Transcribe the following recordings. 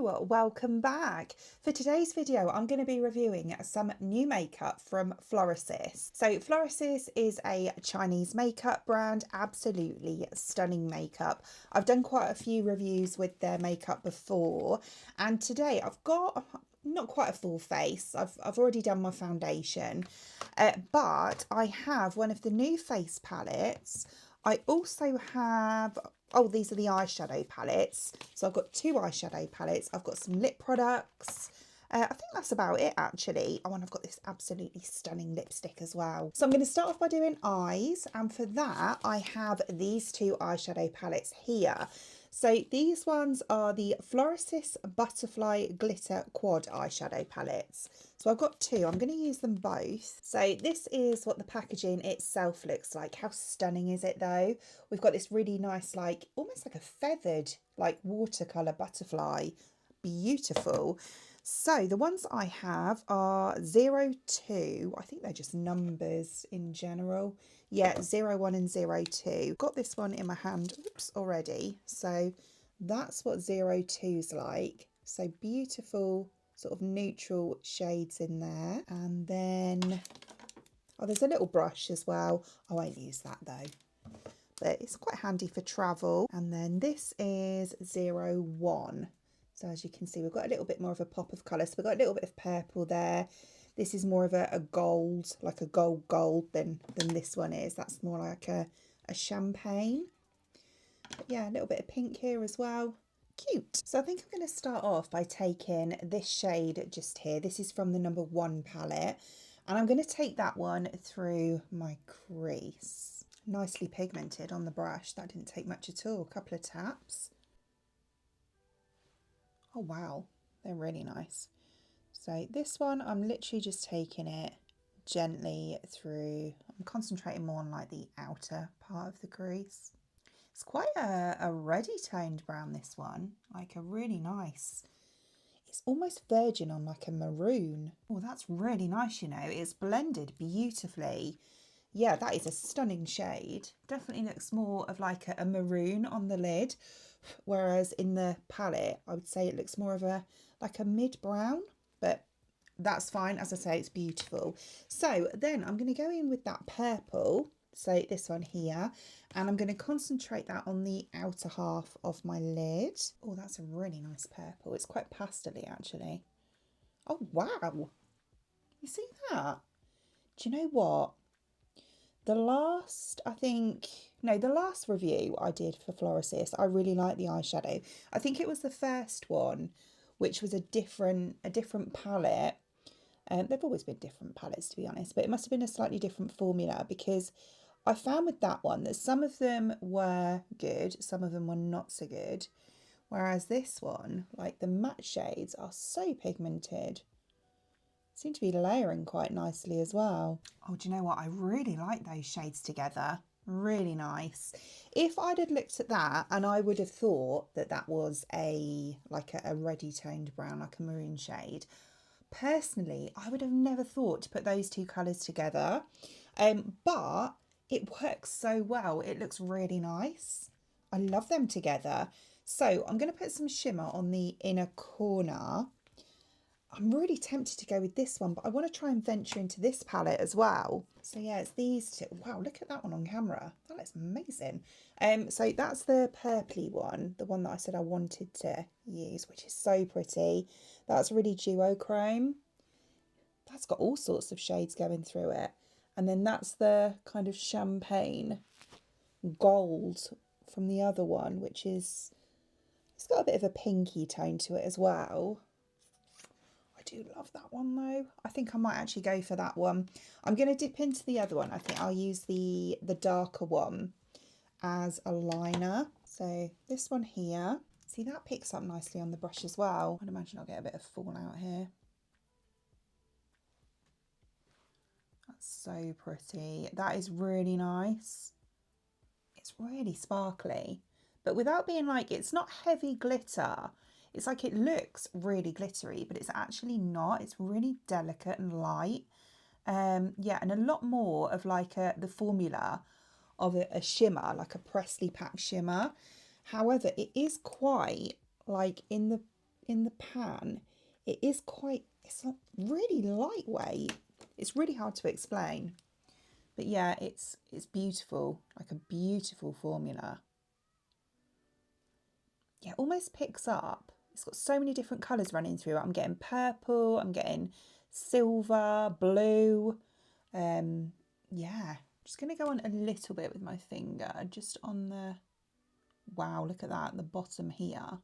Hello, welcome back. For today's video, I'm going to be reviewing some new makeup from Florasis. So Florasis is a Chinese makeup brand, absolutely stunning makeup. I've done quite a few reviews with their makeup before, and today I've got not quite a full face. I've already done my foundation, but I have one of the new face palettes. I also have, oh, these are the eyeshadow palettes. So I've got two eyeshadow palettes. I've got some lip products. I think that's about it actually. Oh, and I've got this absolutely stunning lipstick as well. So I'm going to start off by doing eyes. And for that, I have these two eyeshadow palettes here. So these ones are the Florasis Butterfly Glitter Quad eyeshadow palettes. So I've got two. I'm going to use them both. So this is what the packaging itself looks like. How stunning is it though? We've got this really nice, like almost like a feathered, like watercolour butterfly. Beautiful. So the ones I have are 02. I think they're just numbers in general. Yeah, 01 and 02. Got this one in my hand, oops, already. So that's what 02's like. So beautiful sort of neutral shades in there. And then, oh, there's a little brush as well. I won't use that though, but it's quite handy for travel. And then this is 01. So as you can see, we've got a little bit more of a pop of colour. So we've got a little bit of purple there. This is more of a gold, like a gold than this one is. That's more like a champagne. But yeah, a little bit of pink here as well. Cute. So I think I'm going to start off by taking this shade just here. This is from the number 1 palette. And I'm going to take that one through my crease. Nicely pigmented on the brush. That didn't take much at all. A couple of taps. Oh wow, they're really nice. So this one, I'm literally just taking it gently through. I'm concentrating more on like the outer part of the crease. It's quite a reddy toned brown, this one, like a really nice, it's almost virgin on like a maroon. Oh, that's really nice, you know, it's blended beautifully. Yeah, that is a stunning shade. Definitely looks more of like a maroon on the lid, whereas in the palette, I would say it looks more of a like a mid brown, but that's fine. As I say, it's beautiful. So then I'm going to go in with that purple, so this one here, and I'm going to concentrate that on the outer half of my lid. Oh, that's a really nice purple. It's quite pastel-y actually. Oh, wow. You see that? Do you know what? The last review I did for Florasis, I really liked the eyeshadow. I think it was the first one, which was a different palette. They've always been different palettes, to be honest, but it must have been a slightly different formula, because I found with that one that some of them were good, some of them were not so good. Whereas this one, like the matte shades, are so pigmented. Seem to be layering quite nicely as well. Oh, do you know what? I really like those shades together. Really nice. If I'd have looked at that and I would have thought that that was like a reddy toned brown, like a maroon shade, personally, I would have never thought to put those two colours together. But it works so well. It looks really nice. I love them together. So I'm going to put some shimmer on the inner corner. I'm really tempted to go with this one, but I want to try and venture into this palette as well. So yeah, it's these two. Wow, look at that one on camera. That looks amazing. So that's the purpley one, the one that I said I wanted to use, which is so pretty. That's really duochrome. That's got all sorts of shades going through it. And then that's the kind of champagne gold from the other one, which is, it's got a bit of a pinky tone to it as well. I do love that one though. I think I might actually go for that one. I'm going to dip into the other one. I think I'll use the darker one as a liner. So this one here, see, that picks up nicely on the brush as well. I'd imagine I'll get a bit of fallout here. That's so pretty. That is really nice. It's really sparkly, but without being like, it's not heavy glitter. It's like it looks really glittery, but it's actually not. It's really delicate and light. Yeah, and a lot more of like the formula of a shimmer, like a Presley pack shimmer. However, it is quite like in in the pan, it is quite, it's not really lightweight. It's really hard to explain. But yeah, it's beautiful, like a beautiful formula. Yeah, it almost picks up. It's got so many different colours running through it. I'm getting purple, I'm getting silver, blue. Yeah, just going to go on a little bit with my finger, just on the, wow, look at that, the bottom here,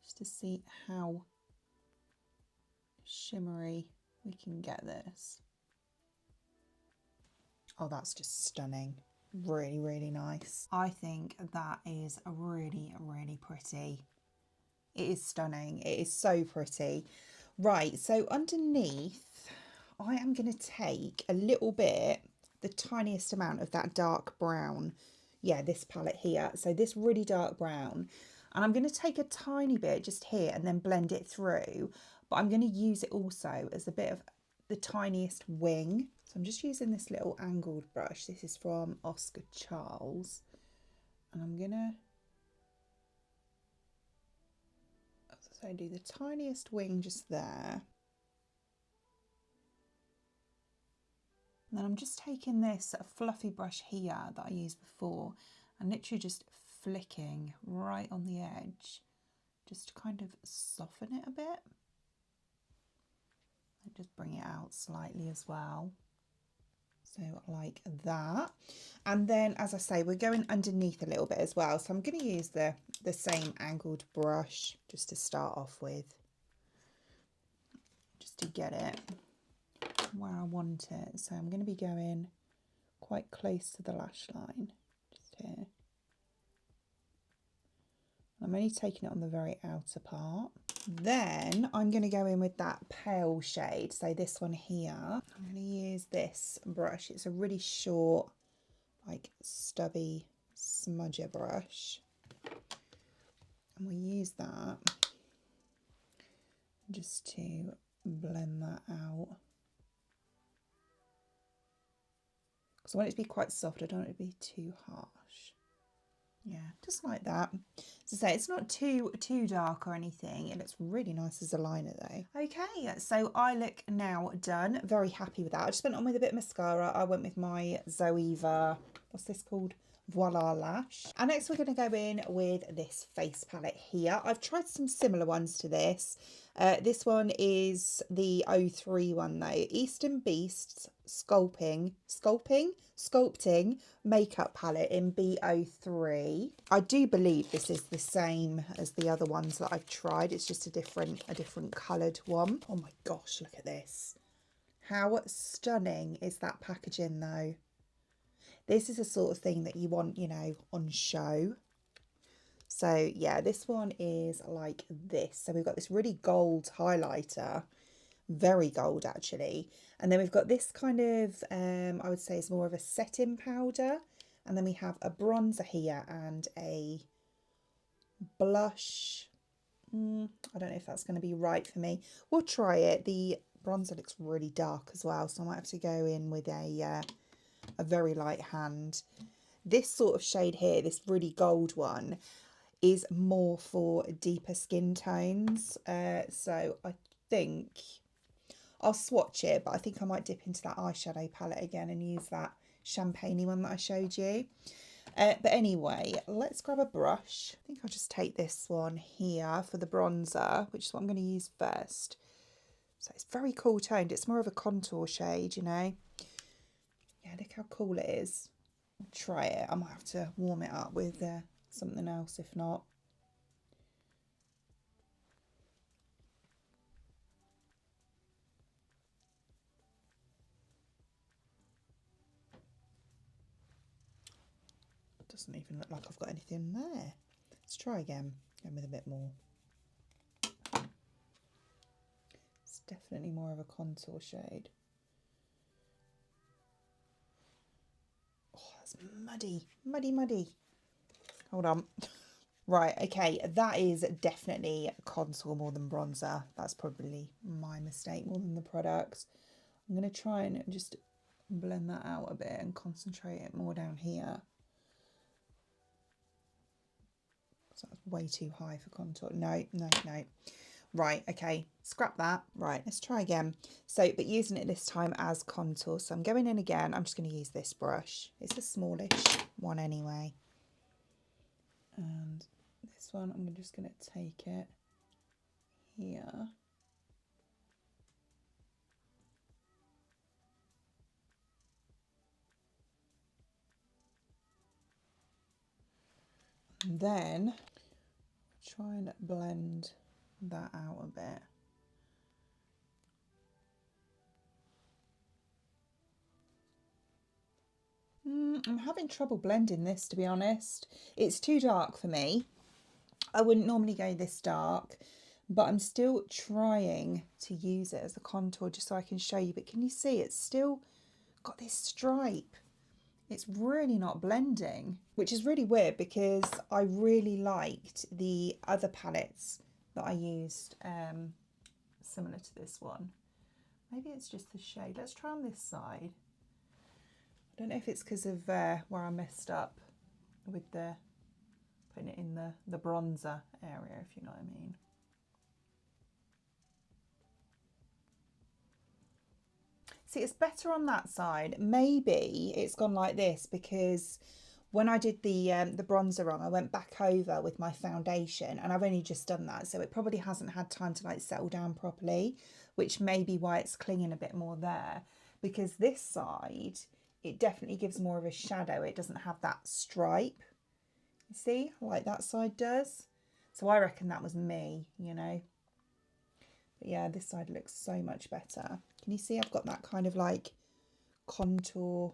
just to see how shimmery we can get this. Oh, that's just stunning. Really, really nice. I think that is really, really pretty. It is stunning. It is so pretty. Right, so underneath, I am going to take a little bit, the tiniest amount of that dark brown. Yeah, this palette here. So this really dark brown. And I'm going to take a tiny bit just here and then blend it through. But I'm going to use it also as a bit of the tiniest wing. So I'm just using this little angled brush. This is from Oscar Charles. And I'm going to, as I do the tiniest wing just there. And then I'm just taking this fluffy brush here that I used before and literally just flicking right on the edge, just to kind of soften it a bit. And just bring it out slightly as well. So like that. And then, as I say, we're going underneath a little bit as well. So I'm going to use the same angled brush just to start off with, just to get it where I want it. So I'm going to be going quite close to the lash line, just here. I'm only taking it on the very outer part. Then I'm going to go in with that pale shade, so this one here. I'm going to use this brush. It's a really short, like stubby smudger brush. And we'll use that just to blend that out. Because I want it to be quite soft, I don't want it to be too harsh. Yeah, just like that. As I say, it's not too dark or anything. It looks really nice as a liner though. Okay, so I look now done. Very happy with that. I just went on with a bit of mascara. I went with my Zoeva, what's this called? Voila Lash. And next we're going to go in with this face palette here. I've tried some similar ones to this. This one is the 03 one though. Eastern Beasts Sculpting makeup palette in B03. I do believe this is the same as the other ones that I've tried. It's just a different coloured one. Oh my gosh, look at this. How stunning is that packaging though? This is the sort of thing that you want, you know, on show. So yeah, this one is like this. So we've got this really gold highlighter, very gold actually. And then we've got this kind of, I would say is more of a setting powder. And then we have a bronzer here and a blush. I don't know if that's going to be right for me. We'll try it. The bronzer looks really dark as well, so I might have to go in with a very light hand. This sort of shade here, this really gold one, is more for deeper skin tones. So I think I'll swatch it, but I think I might dip into that eyeshadow palette again and use that champagne-y one that I showed you. But anyway, let's grab a brush. I think I'll just take this one here for the bronzer, which is what I'm going to use first. So it's very cool toned. It's more of a contour shade, you know. Yeah, look how cool it is. I'll try it. I might have to warm it up with something else if not. Doesn't even look like I've got anything there. Let's try again. Go with a bit more. It's definitely more of a contour shade. Oh, that's muddy, muddy. Hold on. Right, okay, that is definitely contour more than bronzer. That's probably my mistake more than the product. I'm going to try and just blend that out a bit and concentrate it more down here. So that's way too high for contour. No. Right, okay, scrap that. Right, let's try again. So, but using it this time as contour. So I'm going in again. I'm just going to use this brush. It's a smallish one anyway. And this one, I'm just going to take it here. And then try and blend that out a bit. I'm having trouble blending this, to be honest. It's too dark for me. I wouldn't normally go this dark, but I'm still trying to use it as a contour just so I can show you. But can you see it's still got this stripe? It's really not blending, which is really weird because I really liked the other palettes that I used similar to this one. Maybe it's just the shade. Let's try on this side. I don't know if it's because of where I messed up with the putting it in the bronzer area, if you know what I mean. See, it's better on that side. Maybe it's gone like this because when I did the bronzer on, I went back over with my foundation, and I've only just done that, so it probably hasn't had time to like settle down properly, which may be why it's clinging a bit more there. Because this side, it definitely gives more of a shadow. It doesn't have that stripe, you see, like that side does. So I reckon that was me, you know. But yeah, this side looks so much better. Can you see I've got that kind of like contour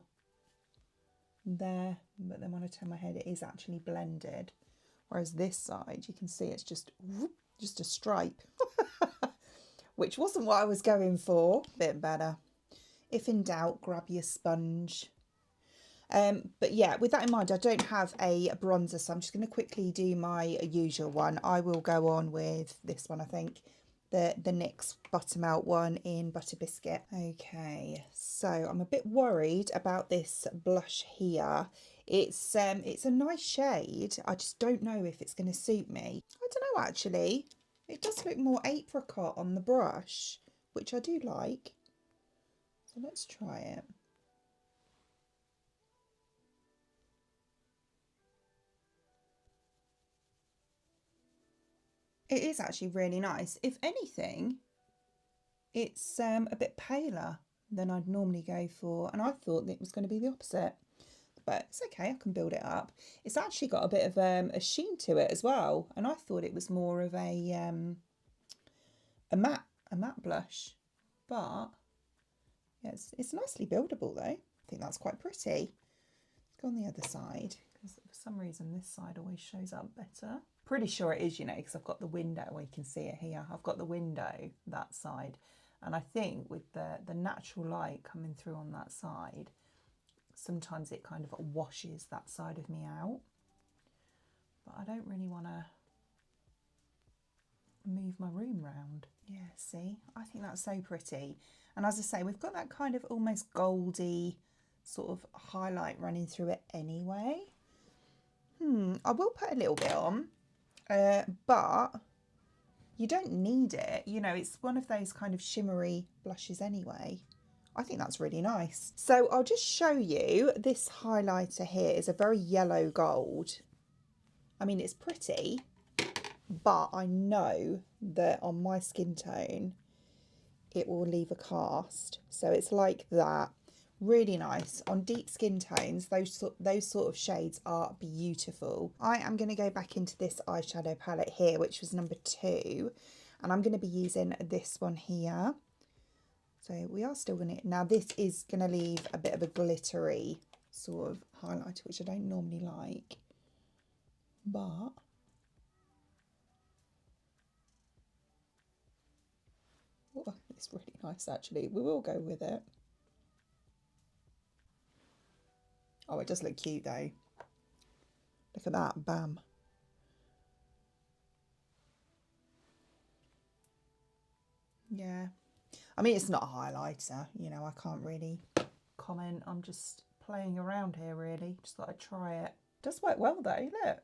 there, but then when I turn my head, it is actually blended. Whereas this side, you can see it's just a stripe, which wasn't what I was going for. Bit better. If in doubt, grab your sponge. But yeah, with that in mind, I don't have a bronzer, so I'm just going to quickly do my usual one. I will go on with this one, I think, the NYX Buttermelt one in Butter Biscuit. Okay, so I'm a bit worried about this blush here. It's a nice shade. I just don't know if it's going to suit me. I don't know, actually. It does look more apricot on the brush, which I do like. So let's try it. It is actually really nice. If anything, it's a bit paler than I'd normally go for, and I thought it was going to be the opposite, but it's okay, I can build it up. It's actually got a bit of a sheen to it as well, and I thought it was more of a matte blush, but yeah, it's nicely buildable though. I think that's quite pretty. Let's go on the other side, because for some reason this side always shows up better. Pretty sure it is, you know, because I've got the window, well, you can see it here. I've got the window that side, and I think with the natural light coming through on that side, sometimes it kind of washes that side of me out. But I don't really want to move my room round. Yeah, see, I think that's so pretty. And as I say, we've got that kind of almost goldy sort of highlight running through it anyway. I will put a little bit on. But you don't need it, you know, it's one of those kind of shimmery blushes anyway. I think that's really nice. So I'll just show you, this highlighter here is a very yellow gold. I mean, it's pretty, but I know that on my skin tone, it will leave a cast. So it's like that. Really nice. On deep skin tones, those sort of shades are beautiful. I am going to go back into this eyeshadow palette here, which was number 2. And I'm going to be using this one here. So we are still going to... Now this is going to leave a bit of a glittery sort of highlighter, which I don't normally like. But... oh, it's really nice actually. We will go with it. Oh, it does look cute though. Look at that, bam. Yeah. I mean, it's not a highlighter, you know, I can't really comment. I'm just playing around here really. Just thought I'd try it. Does work well though, look.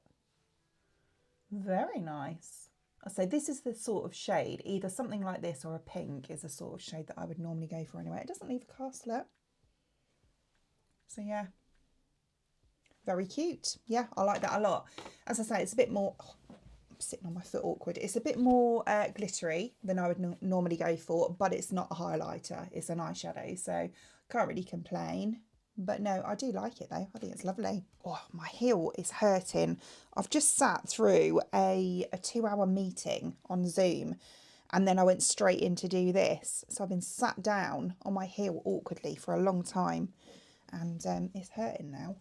Very nice. So this is the sort of shade, either something like this or a pink is the sort of shade that I would normally go for anyway. It doesn't leave a castlet. So yeah, very cute. Yeah, I like that a lot. As I say, it's a bit more, oh, I'm sitting on my foot awkward. It's a bit more glittery than I would normally go for, but it's not a highlighter. It's an eyeshadow, so can't really complain. But no, I do like it though. I think it's lovely. Oh, my heel is hurting. I've just sat through a 2-hour meeting on Zoom and then I went straight in to do this. So I've been sat down on my heel awkwardly for a long time and it's hurting now.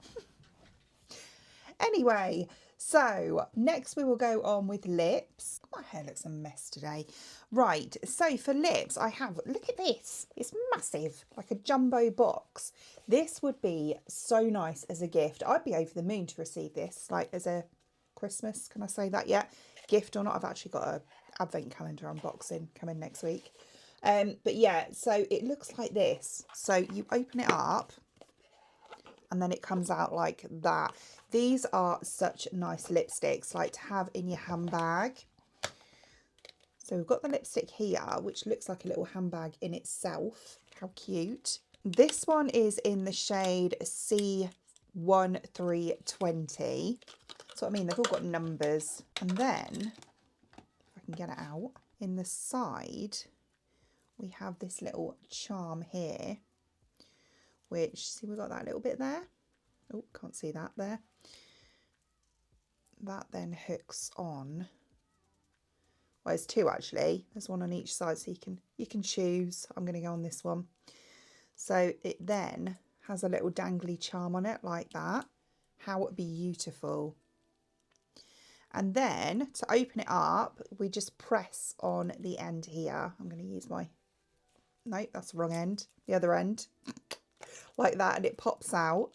Anyway, so next we will go on with lips. My hair looks a mess today. Right, so for lips, I have, look at this. It's massive, like a jumbo box. This would be so nice as a gift. I'd be over the moon to receive this, like as a Christmas, can I say that yet? Gift or not, I've actually got a advent calendar unboxing coming next week. But yeah, so it looks like this. So you open it up and then it comes out like that. These are such nice lipsticks, like to have in your handbag. So we've got the lipstick here, which looks like a little handbag in itself. How cute. This one is in the shade C1320. So I mean, they've all got numbers. And then, if I can get it out, in the side, we have this little charm here, which, see, we've got that little bit there. Oh, can't see that there. That then hooks on. Well, there's two actually. There's one on each side, so you can choose. I'm going to go on this one. So it then has a little dangly charm on it like that. How beautiful. And then to open it up, we just press on the end here. I'm going to use my, no, that's the wrong end, the other end, like that, and it pops out.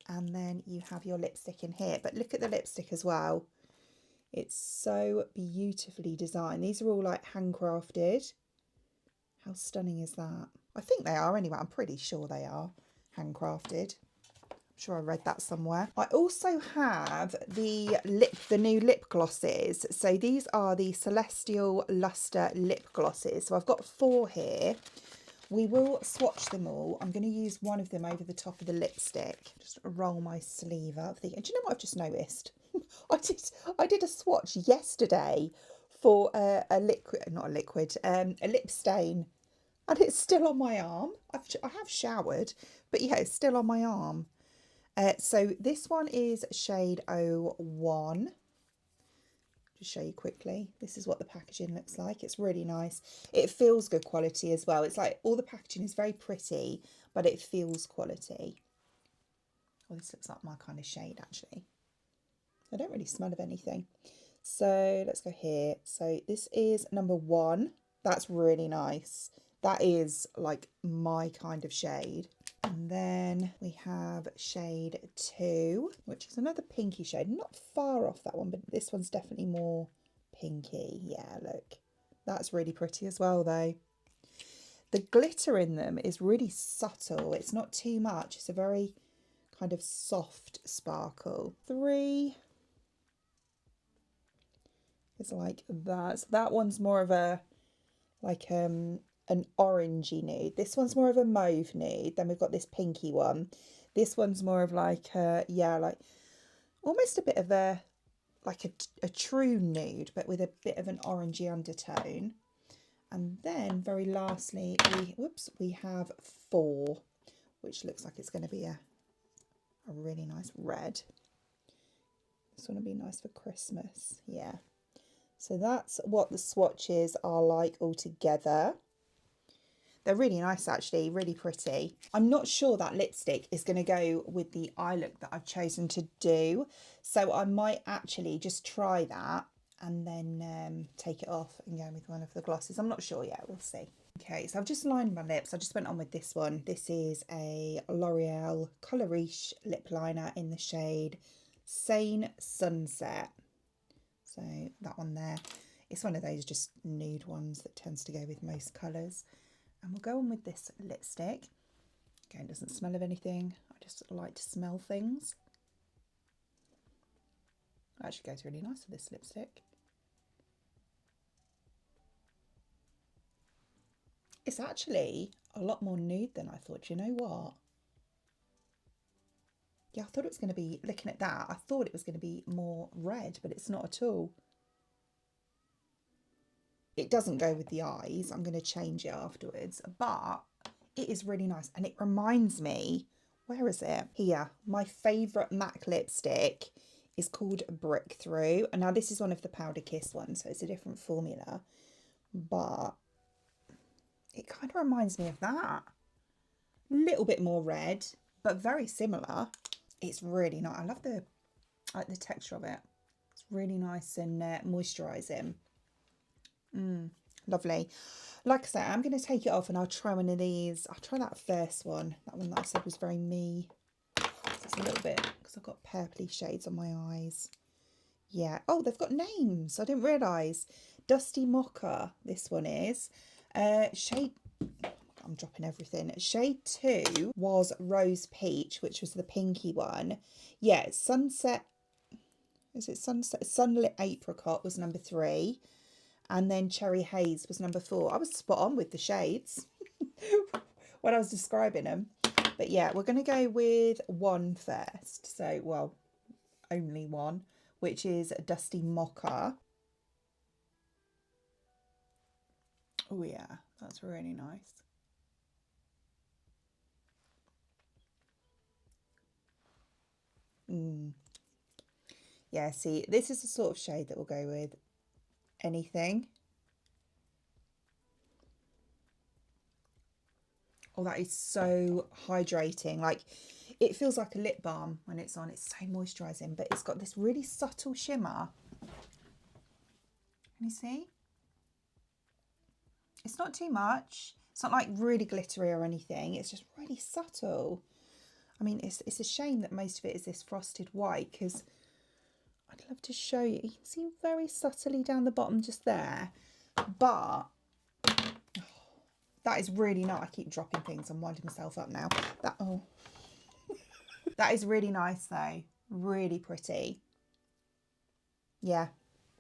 And then you have your lipstick in here. But look at the lipstick as well. It's so beautifully designed. These are all like handcrafted. How stunning is that? I think they are anyway. I'm pretty sure they are handcrafted. I'm sure I read that somewhere. I also have the new lip glosses. So these are the Celestial Luster lip glosses. So I've got 4 here. We will swatch them all. I'm going to use one of them over the top of the lipstick. Just roll my sleeve up. Do you know what I've just noticed? I did a swatch yesterday for a liquid, not a liquid, a lip stain, and it's still on my arm. I have showered, but yeah, it's still on my arm. So this one is shade 01. Just show you quickly. This is what the packaging looks like. It's really nice. It feels good quality as well. It's like all the packaging is very pretty, but it feels quality. Well, this looks like my kind of shade actually. I don't really smell of anything. So let's go here. So this is number 1. That's really nice. That is like my kind of shade. And then we have shade 2, which is another pinky shade. Not far off that one, but this one's definitely more pinky. Yeah, look. That's really pretty as well though. The glitter in them is really subtle. It's not too much. It's a very kind of soft sparkle. 3 is like that. So that one's more of a like an orangey nude. This one's more of a mauve nude. Then we've got this pinky one. This one's more of like yeah, like almost a bit of a like a true nude, but with a bit of an orangey undertone. And then very lastly, we have 4, which looks like it's going to be a really nice red. This one will be nice for Christmas. Yeah. So that's what the swatches are like all together. They're really nice actually, really pretty. I'm not sure that lipstick is going to go with the eye look that I've chosen to do. So I might actually just try that and then take it off and go with one of the glosses. I'm not sure yet, we'll see. Okay, so I've just lined my lips. I just went on with this one. This is a L'Oreal Color Riche lip liner in the shade Sane Sunset. So that one there, it's one of those just nude ones that tends to go with most colours. And we'll go on with this lipstick. Again, it doesn't smell of anything. I just like to smell things. It actually goes really nice with this lipstick. It's actually a lot more nude than I thought. You know what? Yeah, I thought it was going to be, looking at that, I thought it was going to be more red, but it's not at all. It doesn't go with the eyes. I'm going to change it afterwards, but it is really nice. And it reminds me, where is it? Here, my favourite MAC lipstick is called Breakthrough. And now this is one of the Powder Kiss ones, so it's a different formula, but it kind of reminds me of that. A little bit more red, but very similar. It's really nice. I love the texture of it. It's really nice and moisturising. Lovely. Like I say, I'm going to take it off and I'll try one of these. I'll try that first one. That one that I said was very me. It's a little bit, because I've got purpley shades on my eyes. Yeah. Oh, they've got names. I didn't realise. Dusty Mocha, this one is. Shade... I'm dropping everything. Shade 2 was Rose Peach, which was the pinky one. Yeah, Sunset... Is it Sunset? Sunlit Apricot was number 3. And then Cherry Haze was number 4. I was spot on with the shades when I was describing them. But yeah, we're going to go with one first. So, well, only one, which is Dusty Mocha. Oh yeah, that's really nice. Yeah, see, this is the sort of shade that will go with anything. Oh, that is so hydrating. Like, it feels like a lip balm when it's on. It's so moisturising, but it's got this really subtle shimmer. Can you see? It's not too much. It's not like really glittery or anything. It's just really subtle. I mean, it's a shame that most of it is this frosted white, because I'd love to show you. You can see very subtly down the bottom just there. But that is really nice. I keep dropping things. I'm winding myself up now. That is really nice though. Really pretty. Yeah,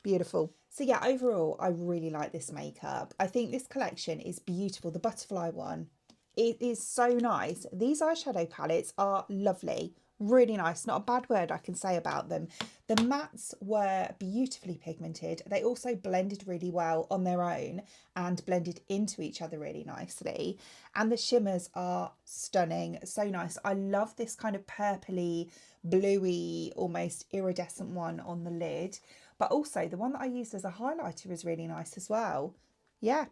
beautiful. So yeah, overall, I really like this makeup. I think this collection is beautiful. The butterfly one, it is so nice. These eyeshadow palettes are lovely. Really nice. Not a bad word I can say about them. The mattes were beautifully pigmented. They also blended really well on their own and blended into each other really nicely. And the shimmers are stunning. So nice. I love this kind of purpley, bluey, almost iridescent one on the lid. But also the one that I used as a highlighter is really nice as well. Yeah.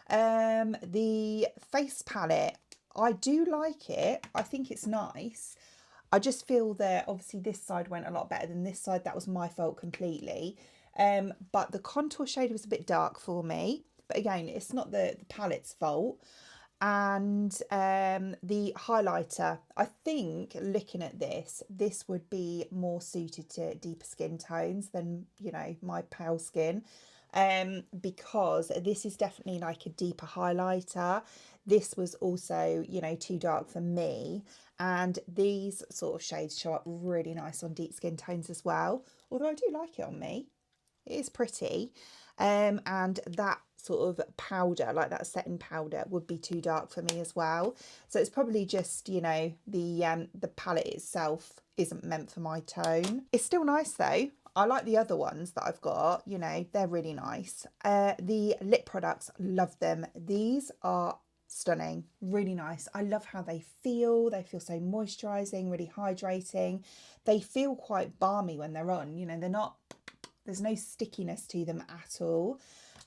The face palette, I do like it. I think it's nice. I just feel that obviously this side went a lot better than this side. That was my fault completely. But the contour shade was a bit dark for me. But again, it's not the palette's fault. And the highlighter, I think looking at this would be more suited to deeper skin tones than, you know, my pale skin. Because this is definitely like a deeper highlighter. This was also, you know, too dark for me. And these sort of shades show up really nice on deep skin tones as well. Although I do like it on me. It is pretty. And that sort of powder, like that setting powder, would be too dark for me as well. So it's probably just, you know, the palette itself isn't meant for my tone. It's still nice though. I like the other ones that I've got, you know, they're really nice. The lip products, love them. These are stunning, really nice. I love how they feel. They feel so moisturising, really hydrating. They feel quite balmy when they're on, you know, they're not, there's no stickiness to them at all.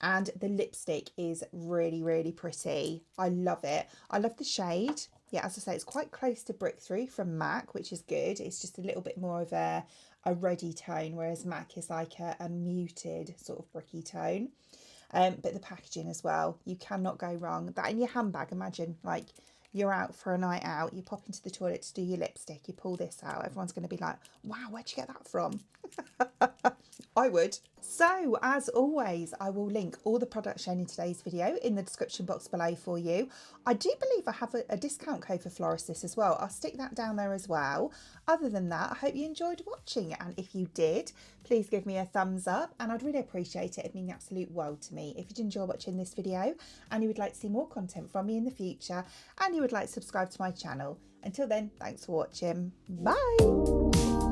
And the lipstick is really, really pretty. I love it. I love the shade. Yeah, as I say, it's quite close to Breakthrough from MAC, which is good. It's just a little bit more of a reddy tone, whereas MAC is like a muted sort of bricky tone. But the packaging as well, you cannot go wrong. That in your handbag, imagine like you're out for a night out, you pop into the toilet to do your lipstick, you pull this out, everyone's going to be like, wow, where'd you get that from? I would. So as always, I will link all the products shown in today's video in the description box below for you. I do believe I have a discount code for Florasis as well. I'll stick that down there as well. Other than that, I hope you enjoyed watching, and if you did, please give me a thumbs up and I'd really appreciate it. It'd mean the absolute world to me. If you did enjoy watching this video and you would like to see more content from me in the future and you would like to subscribe to my channel. Until then, thanks for watching. Bye!